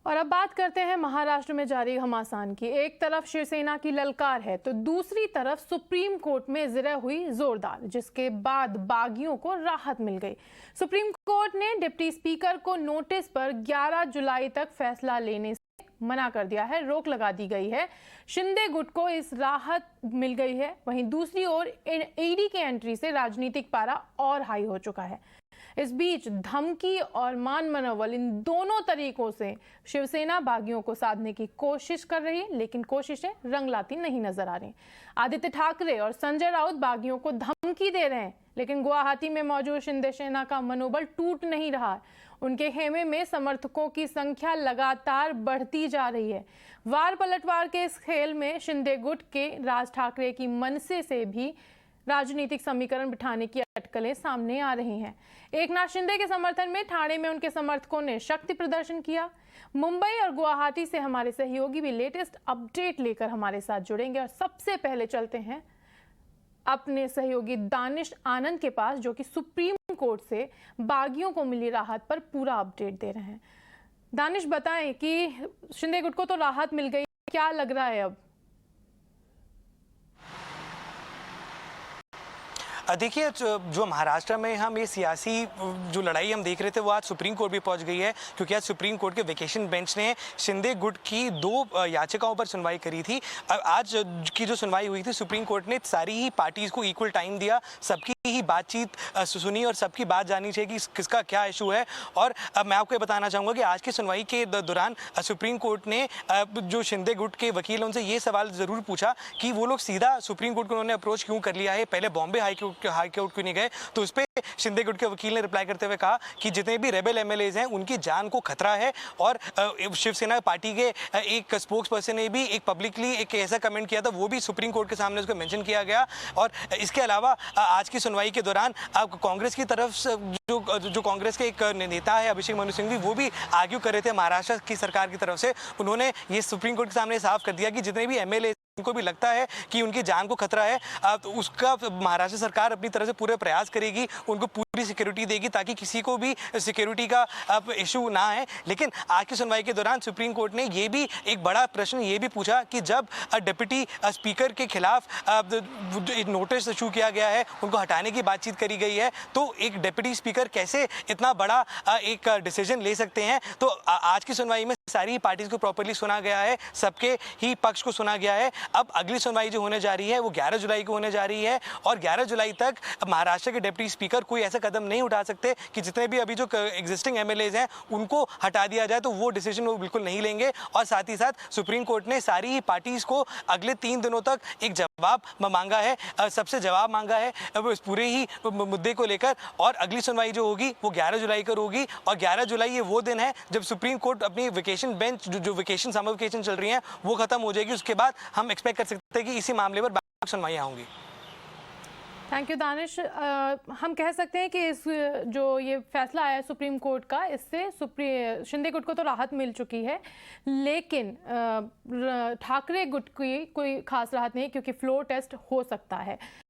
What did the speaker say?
और अब बात करते हैं महाराष्ट्र में जारी घमासान की। एक तरफ शिवसेना की ललकार है तो दूसरी तरफ सुप्रीम कोर्ट में जिरह हुई जोरदार, जिसके बाद बागियों को राहत मिल गई। सुप्रीम कोर्ट ने डिप्टी स्पीकर को नोटिस पर 11 जुलाई तक फैसला लेने से मना कर दिया है, रोक लगा दी गई है। शिंदे गुट को इस राहत मिल गई है। वहीं दूसरी ओर ईडी के एंट्री से राजनीतिक पारा और हाई हो चुका है। इस बीच धमकी और मान मनोबल, इन दोनों तरीकों से शिवसेना बागियों को साधने की कोशिश कर रही है, लेकिन कोशिशें रंग लाती नहीं नजर आ रही। आदित्य ठाकरे और संजय राउत बागियों को धमकी दे रहे हैं, लेकिन गुवाहाटी में मौजूद शिंदे सेना का मनोबल टूट नहीं रहा। उनके खेमे में समर्थकों की संख्या लगातार बढ़ती जा रही है। वार पलटवार के इस खेल में शिंदे गुट के राज ठाकरे की मनसे से भी राजनीतिक समीकरण बिठाने की अटकलें सामने आ रही हैं। एकनाथ शिंदे के समर्थन में ठाणे में उनके समर्थकों ने शक्ति प्रदर्शन किया। मुंबई और गुवाहाटी से हमारे सहयोगी भी लेटेस्ट अपडेट लेकर हमारे साथ जुड़ेंगे और सबसे पहले चलते हैं अपने सहयोगी दानिश आनंद के पास, जो कि सुप्रीम कोर्ट से बागियों को मिली राहत पर पूरा अपडेट दे रहे हैं। दानिश, बताएं कि शिंदे गुट को तो राहत मिल गई, क्या लग रहा है अब? देखिए, जो महाराष्ट्र में हम ये सियासी जो लड़ाई हम देख रहे थे वो आज सुप्रीम कोर्ट भी पहुंच गई है, क्योंकि आज सुप्रीम कोर्ट के वेकेशन बेंच ने शिंदे गुट की 2 याचिकाओं पर सुनवाई करी थी। आज की जो सुनवाई हुई थी, सुप्रीम कोर्ट ने सारी ही पार्टीज को इक्वल टाइम दिया, सबकी ही बातचीत सुनी और सबकी बात जाननी चाहिए कि किसका क्या इशू है। और मैं आपको ये बताना चाहूँगा कि आज की सुनवाई के दौरान सुप्रीम कोर्ट ने जो शिंदे गुट के वकील हैं उनसे ये सवाल ज़रूर पूछा कि वो लोग सीधा सुप्रीम कोर्ट को उन्होंने अप्रोच क्यों कर लिया है, पहले बॉम्बे हाई कोर्ट क्यों नहीं गए। तो उस पर शिंदे गुट के वकील ने रिप्लाई करते हुए कहा कि जितने भी रेबल एमएलएज हैं उनकी जान को खतरा है। और शिवसेना पार्टी के एक स्पोक्स पर्सन ने भी एक पब्लिकली एक ऐसा कमेंट किया था, वो भी सुप्रीम कोर्ट के सामने उसको मेंशन किया गया। और इसके अलावा आज की सुनवाई के दौरान कांग्रेस की तरफ से जो कांग्रेस के एक नेता है अभिषेक मनु सिंघवी, वो भी आर्ग्यू कर रहे थे महाराष्ट्र की सरकार की तरफ से। उन्होंने ये सुप्रीम कोर्ट के सामने साफ कर दिया कि जितने भी एमएलए उनको भी लगता है कि उनकी जान को खतरा है, तो उसका महाराष्ट्र सरकार अपनी तरफ से पूरे प्रयास करेगी, उनको पूरी सिक्योरिटी देगी ताकि किसी को भी सिक्योरिटी का इशू ना है। लेकिन आज की सुनवाई के दौरान सुप्रीम कोर्ट ने ये भी एक बड़ा प्रश्न ये भी पूछा कि जब डिप्टी स्पीकर के खिलाफ नोटिस इशू किया गया है, उनको हटाने की बातचीत करी गई है, तो एक डिप्टी स्पीकर कैसे इतना बड़ा एक डिसीजन ले सकते हैं। तो आज की सुनवाई में सारी पार्टीज को प्रॉपर्ली सुना गया है, सबके ही पक्ष को सुना गया है। अब अगली सुनवाई जो होने जा रही है वो 11 जुलाई को होने जा रही है, और 11 जुलाई तक महाराष्ट्र के डिप्टी स्पीकर कोई ऐसा कदम नहीं उठा सकते कि जितने भी अभी जो एग्जिस्टिंग एमएलएज हैं उनको हटा दिया जाए, तो वो डिसीजन वो बिल्कुल नहीं लेंगे। और साथ ही साथ सुप्रीम कोर्ट ने सारी ही पार्टीज को अगले 3 दिनों तक एक जवाब मांगा है, सबसे जवाब मांगा है इस पूरे ही मुद्दे को लेकर। और अगली सुनवाई जो होगी वो 11 जुलाई को होगी, और 11 जुलाई ये वो दिन है जब सुप्रीम कोर्ट अपनी वेकेशन बेंच जो वेकेशन समर वेकेशन चल रही है वो खत्म हो जाएगी। उसके बाद हम एक्सपेक्ट कर सकते हैं कि इसी मामले पर बाकी सुनवाइयां होंगी। Thank you Danish. हम कह सकते हैं कि इस जो ये फैसला आया है सुप्रीम कोर्ट का, इससे शिंदे गुट को तो राहत मिल चुकी है, लेकिन ठाकरे गुट की कोई खास राहत नहीं, क्योंकि फ्लोर टेस्ट हो सकता है।